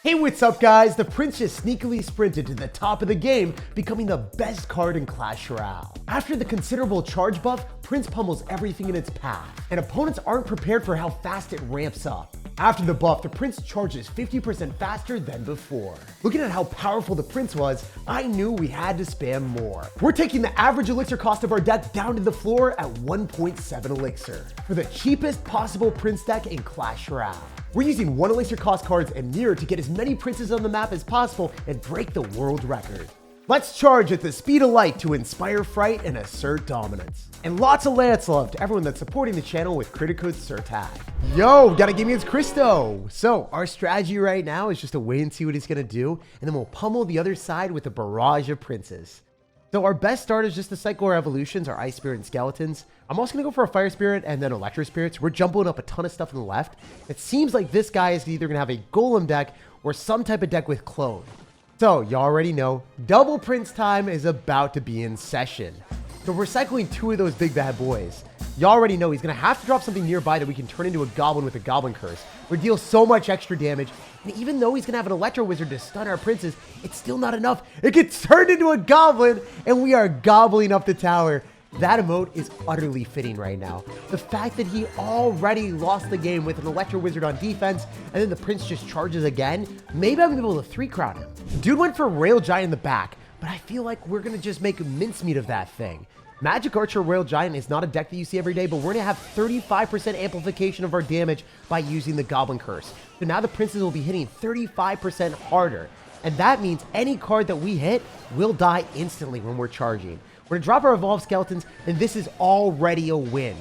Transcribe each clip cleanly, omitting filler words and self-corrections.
Hey, what's up guys? The Prince just sneakily sprinted to the top of the game, becoming the best card in Clash Royale. After the considerable charge buff, Prince pummels everything in its path, and opponents aren't prepared for how fast it ramps up. After the buff, the Prince charges 50% faster than before. Looking at how powerful the Prince was, I knew we had to spam more. We're taking the average elixir cost of our deck down to the floor at 1.7 elixir for the cheapest possible Prince deck in Clash Royale. We're using 1 elixir cost cards and mirror to get as many princes on the map as possible and break the world record. Let's charge at the speed of light to inspire fright and assert dominance. And lots of Lance love to everyone that's supporting the channel with credit code SirTag. Yo, gotta give me his Christo. So our strategy right now is just to wait and see what he's gonna do, and then we'll pummel the other side with a barrage of princes. So our best start is just to cycle our evolutions, our Ice Spirit and Skeletons. I'm also going to go for a Fire Spirit and then Electro Spirits. We're jumbling up a ton of stuff on the left. It seems like this guy is either going to have a Golem deck or some type of deck with Clone. So you already know, double Prince time is about to be in session. So we're cycling 2 of those big bad boys. You already know he's going to have to drop something nearby that we can turn into a Goblin with a Goblin Curse. We deal so much extra damage. And even though he's going to have an Electro Wizard to stun our princes, it's still not enough. It gets turned into a Goblin, and we are gobbling up the tower. That emote is utterly fitting right now. The fact that he already lost the game with an Electro Wizard on defense, and then the Prince just charges again, maybe I'm going to be able to 3-crown him. Dude went for Rail Giant in the back, but I feel like we're going to just make mincemeat of that thing. Magic Archer Royal Giant is not a deck that you see every day, but we're going to have 35% amplification of our damage by using the Goblin Curse. So now the Princes will be hitting 35% harder. And that means any card that we hit will die instantly when we're charging. We're going to drop our Evolved Skeletons, and this is already a win.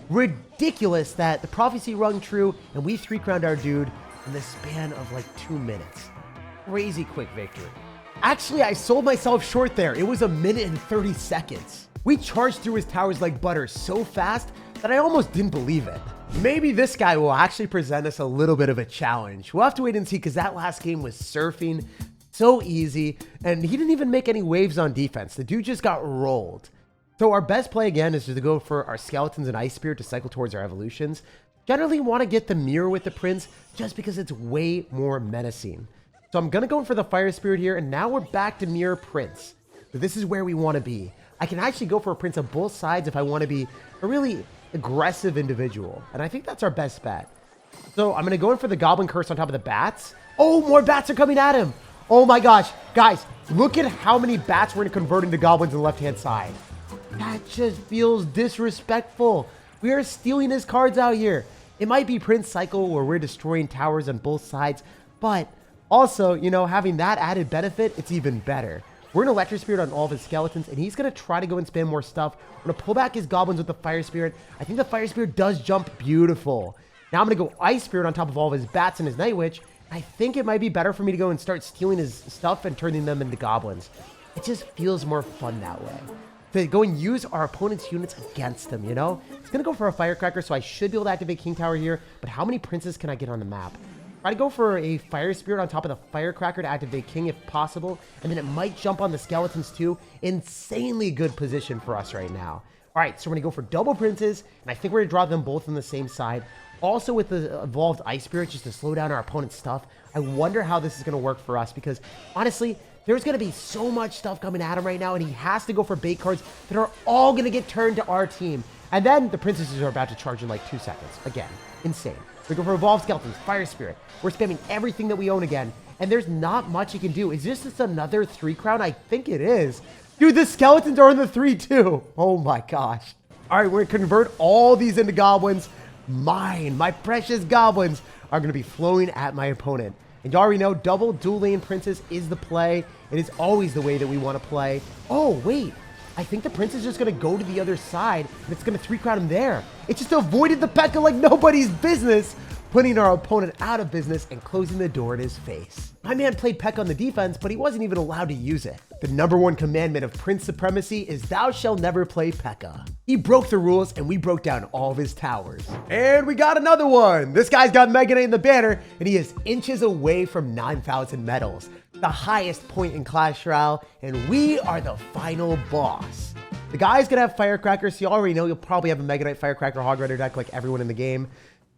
Ridiculous that the prophecy rung true, and we 3-crowned our dude in the span of like 2 minutes. Crazy quick victory. Actually, I sold myself short there. It was 1 minute and 30 seconds. We charged through his towers like butter so fast that I almost didn't believe it. Maybe this guy will actually present us a little bit of a challenge. We'll have to wait and see, because that last game was surfing so easy, and he didn't even make any waves on defense. The dude just got rolled. So our best play again is just to go for our Skeletons and Ice Spirit to cycle towards our evolutions. Generally want to get the mirror with the Prince just because it's way more menacing. So I'm going to go for the Fire Spirit here, and now we're back to mirror Prince. So this is where we want to be. I can actually go for a Prince of both sides if I want to be a really aggressive individual. And I think that's our best bet. So I'm going to go in for the Goblin Curse on top of the bats. Oh, more bats are coming at him. Oh my gosh. Guys, look at how many bats we're going to convert into goblins on the left-hand side. That just feels disrespectful. We are stealing his cards out here. It might be Prince Cycle where we're destroying towers on both sides. But also, you know, having that added benefit, it's even better. We're going to Electro Spirit on all of his Skeletons, and he's going to try to go and spam more stuff. We're going to pull back his Goblins with the Fire Spirit. I think the Fire Spirit does jump beautiful. Now I'm going to go Ice Spirit on top of all of his Bats and his Night Witch. I think it might be better for me to go and start stealing his stuff and turning them into Goblins. It just feels more fun that way. To go and use our opponent's units against them, you know? It's going to go for a Firecracker, so I should be able to activate King Tower here. But how many Princes can I get on the map? Try to go for a Fire Spirit on top of the Firecracker to activate King if possible. And then it might jump on the Skeletons too. Insanely good position for us right now. All right, so we're going to go for double Princes. And I think we're going to draw them both on the same side. Also with the Evolved Ice Spirit just to slow down our opponent's stuff. I wonder how this is going to work for us, because honestly, there's going to be so much stuff coming at him right now. And he has to go for bait cards that are all going to get turned to our team. And then the Princesses are about to charge in like 2 seconds. Again, insane. We go for Evolved Skeletons, Fire Spirit. We're spamming everything that we own again. And there's not much he can do. Is this just another 3-crown? I think it is. Dude, the Skeletons are in the 3-2. Oh my gosh. All right, we're going to convert all these into Goblins. My precious Goblins are going to be flowing at my opponent. And you already know, double dual lane Princes is the play. It is always the way that we want to play. Oh, wait. I think the Prince is just going to go to the other side, and it's going to 3-crown him there. It just avoided the Pekka like nobody's business, putting our opponent out of business and closing the door in his face. My man played Pekka on the defense, but he wasn't even allowed to use it. The #1 commandment of Prince Supremacy is thou shalt never play Pekka. He broke the rules, and we broke down all of his towers. And we got another one. This guy's got Mega Knight in the banner, and he is inches away from 9,000 medals. The highest point in Clash Royale, and we are the final boss. The guy's gonna have Firecracker, so you already know you'll probably have a Mega Knight Firecracker Hog Rider deck like everyone in the game.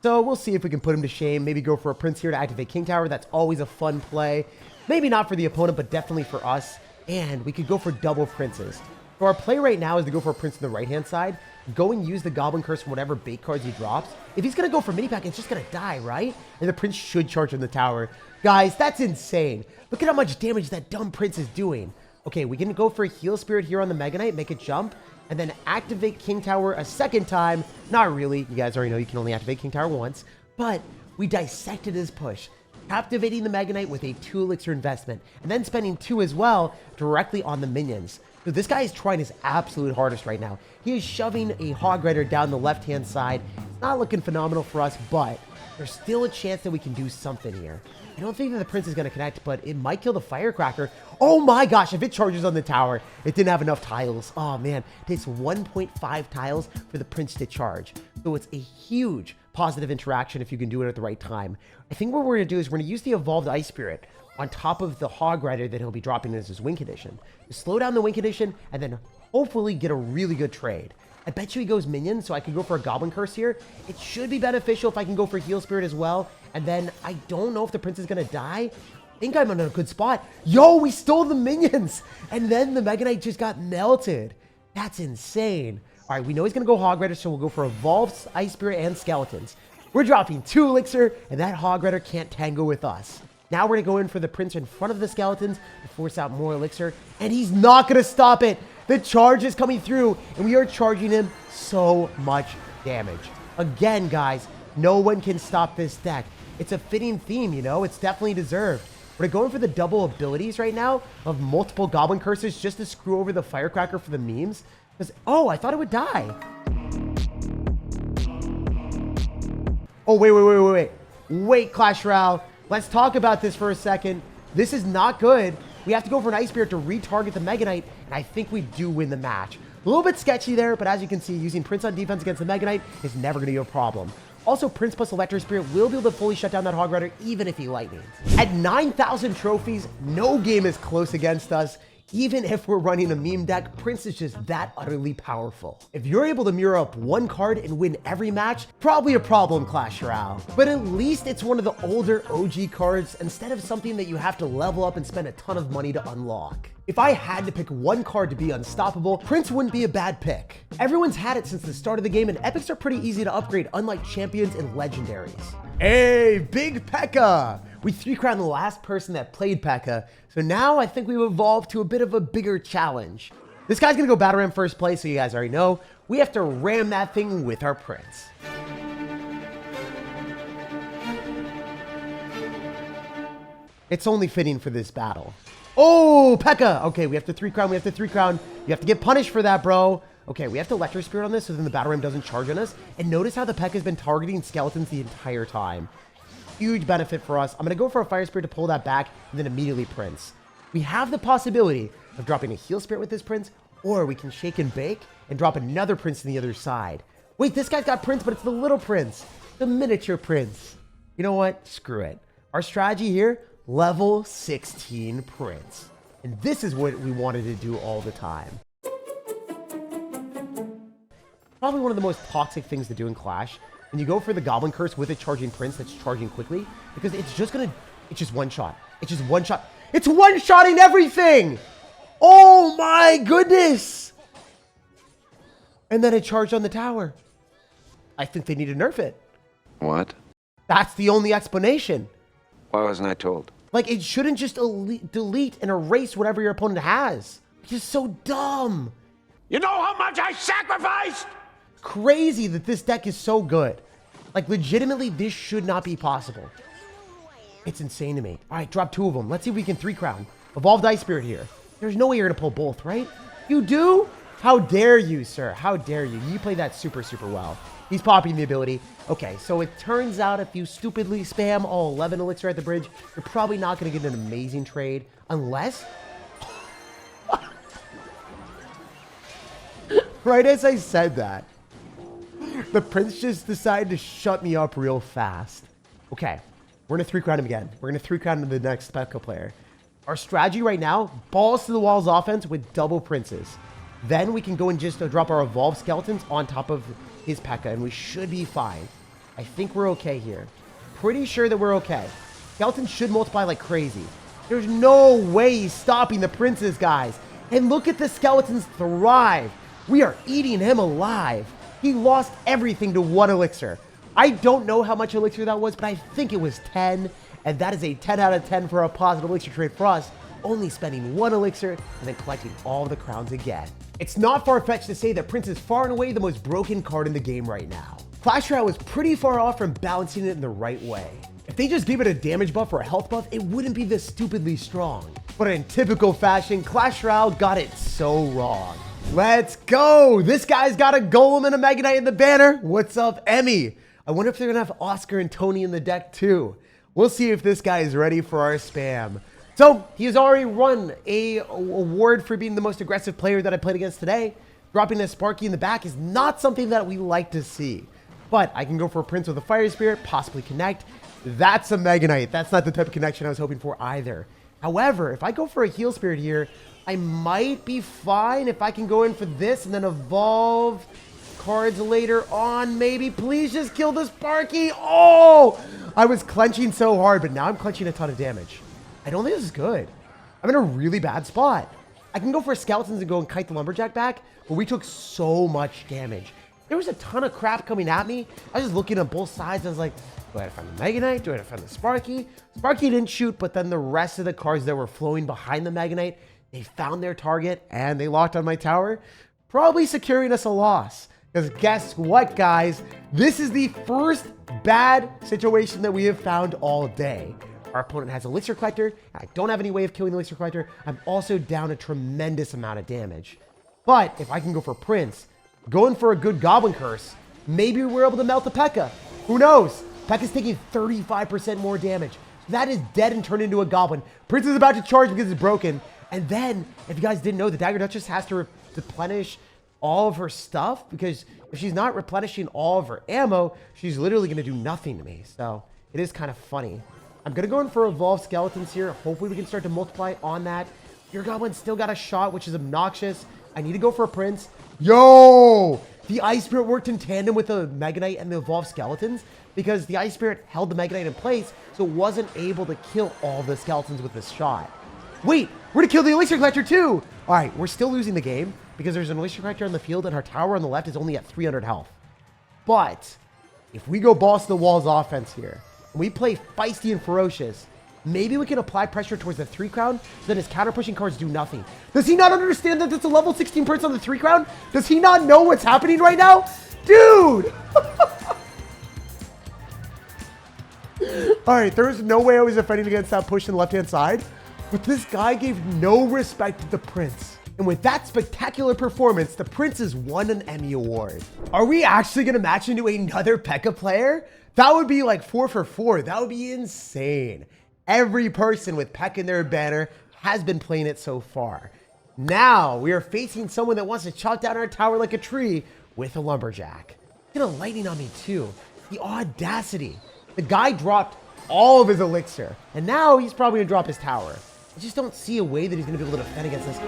So we'll see if we can put him to shame. Maybe go for a prince here to activate King Tower. That's always a fun play. Maybe not for the opponent, but definitely for us. And we could go for double princes. So our play right now is to go for a prince on the right-hand side. Go and use the Goblin Curse from whatever bait cards he drops. If he's going to go for mini pack, it's just going to die, right? And the prince should charge on the tower. Guys, that's insane. Look at how much damage that dumb prince is doing. Okay, we can go for a Heal Spirit here on the Mega Knight, make it jump, and then activate King Tower a second time. Not really. You guys already know you can only activate King Tower once. But we dissected his push, captivating the Mega Knight with a 2 elixir investment, and then spending 2 as well directly on the minions. So this guy is trying his absolute hardest right now. He is shoving a Hog Rider down the left-hand side. It's not looking phenomenal for us, but there's still a chance that we can do something here. I don't think that the prince is going to connect, but it might kill the Firecracker. Oh my gosh, if it charges on the tower, it didn't have enough tiles. Oh man, it takes 1.5 tiles for the prince to charge. So it's a huge positive interaction if you can do it at the right time. I think what we're going to do is we're going to use the Evolved Ice Spirit on top of the Hog Rider that he'll be dropping as his win condition. To slow down the win condition and then hopefully get a really good trade. I bet you he goes minion, so I could go for a Goblin Curse here. It should be beneficial if I can go for Heal Spirit as well. And then I don't know if the prince is going to die. I think I'm in a good spot. Yo, we stole the minions. And then the Mega Knight just got melted. That's insane. All right, we know he's going to go Hog Rider, so we'll go for Evolved Ice Spirit and Skeletons. We're dropping 2 elixir, and that Hog Rider can't tango with us. Now we're going to go in for the prince in front of the skeletons to force out more elixir, and he's not going to stop it. The charge is coming through, and we are charging him so much damage. Again, guys, no one can stop this deck. It's a fitting theme, you know? It's definitely deserved. We're going for the double abilities right now of multiple Goblin Curses just to screw over the Firecracker for the memes. Because, oh, I thought it would die. Oh, wait, Clash Royale. Let's talk about this for a second. This is not good. We have to go for an Ice Spirit to retarget the Mega Knight, and I think we do win the match. A little bit sketchy there, but as you can see, using Prince on defense against the Mega Knight is never going to be a problem. Also, Prince plus Electro Spirit will be able to fully shut down that Hog Rider, even if he lightnings. At 9,000 trophies, no game is close against us. Even if we're running a meme deck, Prince is just that utterly powerful. If you're able to mirror up one card and win every match, probably a problem, Clash Royale. But at least it's one of the older OG cards instead of something that you have to level up and spend a ton of money to unlock. If I had to pick one card to be unstoppable, Prince wouldn't be a bad pick. Everyone's had it since the start of the game, and epics are pretty easy to upgrade, unlike champions and legendaries. Hey, Big Pekka! We 3-crowned the last person that played Pekka, so now I think we've evolved to a bit of a bigger challenge. This guy's gonna go Battle Ram first play, so you guys already know. We have to ram that thing with our Prince. It's only fitting for this battle. Oh, Pekka! Okay, we have to 3-crown, we have to 3-crown. You have to get punished for that, bro. Okay, we have to Electro Spirit on this so then the Battle Ram doesn't charge on us. And notice how the Pekka's been targeting skeletons the entire time. Huge benefit for us. I'm going to go for a Fire Spirit to pull that back and then immediately Prince. We have the possibility of dropping a Heal Spirit with this Prince, or we can Shake and Bake and drop another Prince on the other side. Wait, this guy's got Prince, but it's the little Prince. The miniature Prince. You know what? Screw it. Our strategy here, level 16 Prince. And this is what we wanted to do all the time. Probably one of the most toxic things to do in Clash. When you go for the Goblin Curse with a charging Prince that's charging quickly, because it's just one shot. It's just one shot. It's one-shotting everything! Oh my goodness! And then it charged on the tower. I think they need to nerf it. What? That's the only explanation. Why wasn't I told? Like, it shouldn't just delete and erase whatever your opponent has. It's just so dumb. You know how much I sacrificed? Crazy that this deck is so good. Like, legitimately, this should not be possible. It's insane to me. All right, drop 2 of them. Let's see if we can 3-crown. Evolved Ice Spirit here. There's no way you're going to pull both, right? You do? How dare you, sir? How dare you? You play that super, super well. He's popping the ability. Okay, so it turns out if you stupidly spam all 11 elixir at the bridge, you're probably not going to get an amazing trade unless... Right as I said that, the Prince just decided to shut me up real fast. Okay, we're going to 3-crown him again. We're going to 3-crown him to the next Pekka player. Our strategy right now, balls to the walls offense with double Princes. Then we can go and just drop our Evolved Skeletons on top of his Pekka, and we should be fine. I think we're okay here. Pretty sure that we're okay. Skeletons should multiply like crazy. There's no way he's stopping the princes, guys. And look at the skeletons thrive. We are eating him alive. He lost everything to 1 elixir. I don't know how much elixir that was, but I think it was 10. And that is a 10 out of 10 for a positive elixir trade for us. Only spending 1 elixir and then collecting all the crowns again. It's not far-fetched to say that Prince is far and away the most broken card in the game right now. Clash Royale was pretty far off from balancing it in the right way. If they just gave it a damage buff or a health buff, it wouldn't be this stupidly strong. But in typical fashion, Clash Royale got it so wrong. Let's go! This guy's got a golem and a Mega Knight in the banner. What's up, Emmy? I wonder if they're gonna have Oscar and Tony in the deck too. We'll see if this guy is ready for our spam. So, he has already won a award for being the most aggressive player that I played against today. Dropping a Sparky in the back is not something that we like to see. But I can go for a Prince with a Fire Spirit, possibly connect. That's a Mega Knight. That's not the type of connection I was hoping for either. However, if I go for a Heal Spirit here, I might be fine if I can go in for this and then evolve cards later on. Maybe. Please just kill the Sparky. Oh! I was clenching so hard, but now I'm clenching a ton of damage. I don't think this is good. I'm in a really bad spot. I can go for skeletons and go and kite the Lumberjack back, but we took so much damage. There was a ton of crap coming at me. I was just looking at both sides. I was like, do I defend the Mega Knight? Do I defend the Sparky? Sparky didn't shoot, but then the rest of the cards that were flowing behind the Mega Knight, they found their target and they locked on my tower, probably securing us a loss. Because guess what, guys? This is the first bad situation that we have found all day. Our opponent has Elixir Collector. I don't have any way of killing the Elixir Collector. I'm also down a tremendous amount of damage. But if I can go for Prince, going for a good Goblin Curse, maybe we're able to melt the Pekka. Who knows? Pekka's taking 35% more damage. That is dead and turned into a Goblin. Prince is about to charge because it's broken. And then, if you guys didn't know, the Dagger Duchess has to replenish all of her stuff, because if she's not replenishing all of her ammo, she's literally going to do nothing to me. So it is kind of funny. I'm going to go in for Evolved Skeletons here. Hopefully we can start to multiply on that. Your Goblin still got a shot, which is obnoxious. I need to go for a Prince. Yo! The Ice Spirit worked in tandem with the Mega Knight and the Evolved Skeletons, because the Ice Spirit held the Mega Knight in place, so it wasn't able to kill all the skeletons with this shot. Wait, we're to kill the Elixir Collector too! Alright, we're still losing the game, because there's an Elixir Collector on the field and our tower on the left is only at 300 health. But, if we go balls to the walls offense here, and we play feisty and ferocious, maybe we can apply pressure towards the 3 crown so that his counter pushing cards do nothing. Does he not understand that it's a level 16 Prince on the 3 crown? Does he not know what's happening right now? Dude! Alright, there was no way I was defending against that push in the left-hand side, but this guy gave no respect to the Prince. And with that spectacular performance, the Prince has won an Emmy Award. Are we actually going to match into another Pekka player? That would be like 4 for 4. That would be insane. Every person with Pekka in their banner has been playing it so far. Now we are facing someone that wants to chop down our tower like a tree with a Lumberjack. Get a lightning on me too. The audacity. The guy dropped all of his elixir, and now he's probably going to drop his tower. I just don't see a way that he's going to be able to defend against this.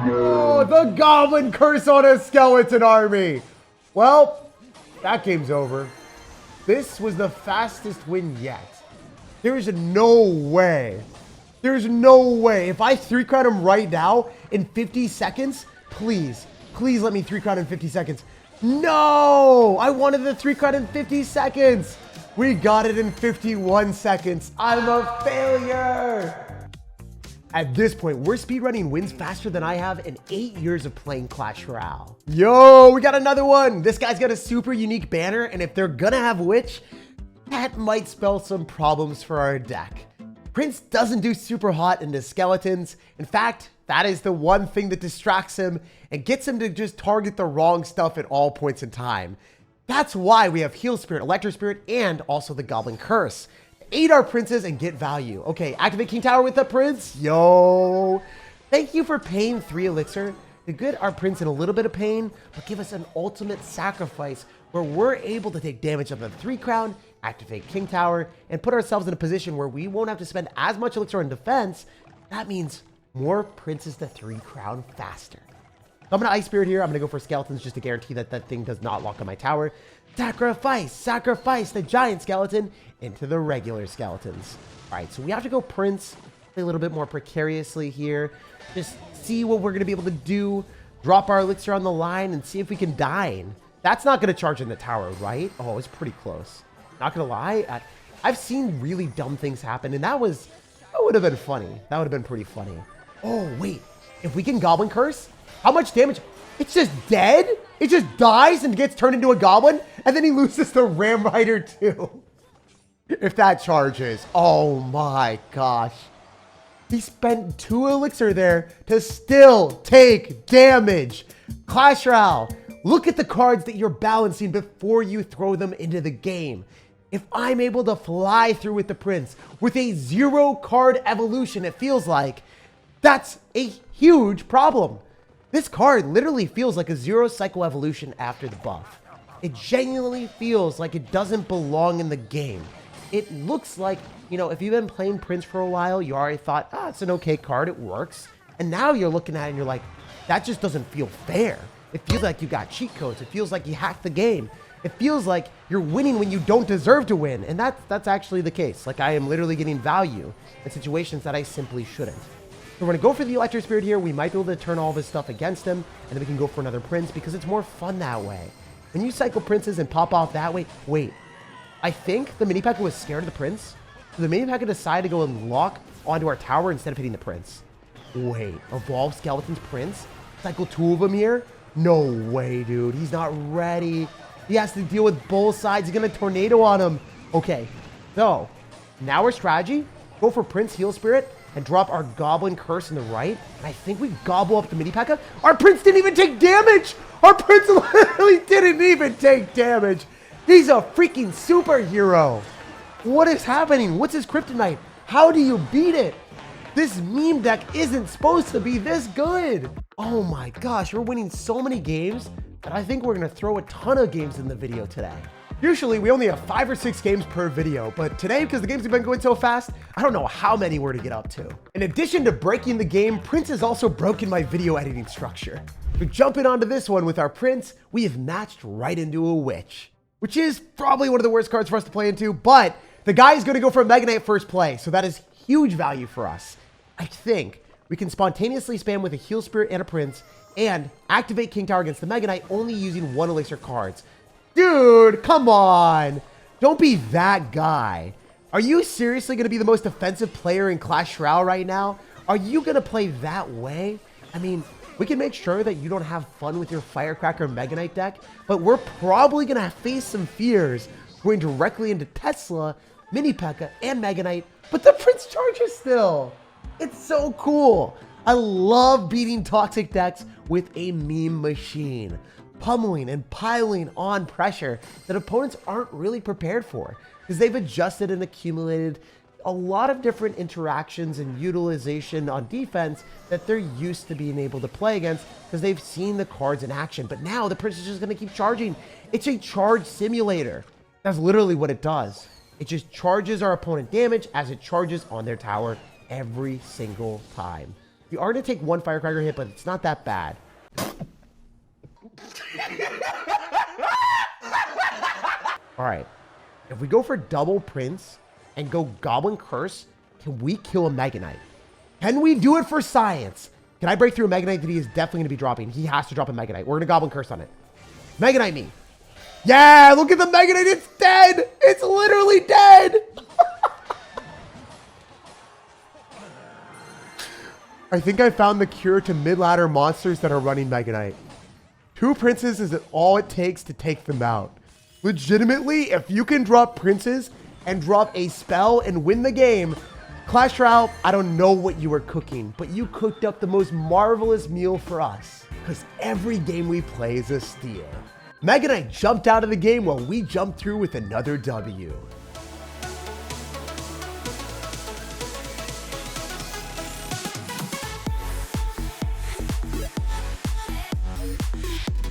Oh, the Goblin Curse on a skeleton army. Well, that game's over. This was the fastest win yet. There's no way. There's no way. If I 3-crown him right now in 50 seconds, please let me 3-crown in 50 seconds. No! I wanted the 3-crown in 50 seconds. We got it in 51 seconds. I'm a failure. At this point, we're speedrunning wins faster than I have in 8 years of playing Clash Royale. Yo, we got another one. This guy's got a super unique banner, and if they're gonna have Witch, that might spell some problems for our deck. Prince doesn't do super hot into skeletons. In fact, that is the one thing that distracts him and gets him to just target the wrong stuff at all points in time. That's why we have Heal Spirit, Electro Spirit, and also the Goblin Curse. Aid our princes and get value. Okay, activate King Tower with the Prince. Yo. Thank you for paying 3 elixir to get our Prince in a little bit of pain, but give us an ultimate sacrifice where we're able to take damage of the 3 crown, activate King Tower, and put ourselves in a position where we won't have to spend as much elixir on defense. That means more princes to 3 crown faster. I'm gonna Ice Spirit here. I'm gonna go for skeletons just to guarantee that that thing does not lock on my tower. Sacrifice the giant skeleton into the regular skeletons. All right, so we have to go Prince, play a little bit more precariously here. Just see what we're gonna be able to do. Drop our elixir on the line and see if we can dine. That's not gonna charge in the tower, right? Oh, it's pretty close. Not gonna lie, I've seen really dumb things happen, and that would have been funny. That would have been pretty funny. Oh, wait. If we can Goblin Curse, how much damage? It's just dead? It just dies and gets turned into a goblin, and then he loses the Ram Rider too. If that charges. Oh my gosh. He spent 2 elixir there to still take damage. Clash Royale, look at the cards that you're balancing before you throw them into the game. If I'm able to fly through with the Prince with a 0 card evolution, it feels like that's a huge problem. This card literally feels like a 0 cycle evolution after the buff. It genuinely feels like it doesn't belong in the game. It looks like, you know, if you've been playing Prince for a while, you already thought, ah, it's an okay card, it works. And now you're looking at it and you're like, that just doesn't feel fair. It feels like you got cheat codes. It feels like you hacked the game. It feels like you're winning when you don't deserve to win. And that's actually the case. Like, I am literally getting value in situations that I simply shouldn't. So we're going to go for the Electric Spirit here. We might be able to turn all of his stuff against him, and then we can go for another Prince because it's more fun that way. When you cycle Princes and pop off that way, wait. I think the Mini Pekka was scared of the Prince. So the Mini Pekka decided to go and lock onto our tower instead of hitting the Prince. Wait, Evolve Skeleton's Prince? Cycle 2 of them here? No way, dude. He's not ready. He has to deal with both sides. He's going to tornado on him. Okay, so now our strategy, go for Prince Heal Spirit and drop our Goblin Curse in the right. And I think we gobble up the Mini Pekka. Our Prince didn't even take damage. Our Prince literally didn't even take damage. He's a freaking superhero. What is happening? What's his kryptonite? How do you beat it? This meme deck isn't supposed to be this good. Oh my gosh, we're winning so many games that I think we're gonna throw a ton of games in the video today. Usually we only have 5 or 6 games per video, but today, because the games have been going so fast, I don't know how many we're to get up to. In addition to breaking the game, Prince has also broken my video editing structure. So jumping onto this one with our Prince, we have matched right into a Witch, which is probably one of the worst cards for us to play into, but the guy is gonna go for a Mega Knight first play, so that is huge value for us. I think we can spontaneously spam with a Heal Spirit and a Prince and activate King Tower against the Mega Knight only using 1 elixir cards. Dude, come on. Don't be that guy. Are you seriously going to be the most offensive player in Clash Royale right now? Are you going to play that way? I mean, we can make sure that you don't have fun with your Firecracker Mega Knight deck, but we're probably going to face some fears going directly into Tesla, Mini Pekka, and Mega Knight, but the Prince charges still. It's so cool. I love beating toxic decks with a meme machine, pummeling and piling on pressure that opponents aren't really prepared for because they've adjusted and accumulated a lot of different interactions and utilization on defense that they're used to being able to play against because they've seen the cards in action. But now the Prince is just going to keep charging. It's a charge simulator. That's literally what it does. It just charges our opponent damage as it charges on their tower every single time. You are going to take 1 Firecracker hit, but it's not that bad. All right. If we go for double Prince and go Goblin Curse, can we kill a Mega Knight? Can we do it for science? Can I break through a Mega Knight that he is definitely going to be dropping? He has to drop a Mega Knight. We're going to Goblin Curse on it. Mega Knight me. Yeah, look at the Mega Knight. It's dead. It's literally dead. I think I found the cure to mid-ladder monsters that are running Mega Knight. 2 Princes is all it takes to take them out. Legitimately, if you can drop Princes and drop a spell and win the game, Clash Royale, I don't know what you were cooking, but you cooked up the most marvelous meal for us. Because every game we play is a steal. Mega Knight jumped out of the game while we jumped through with another W.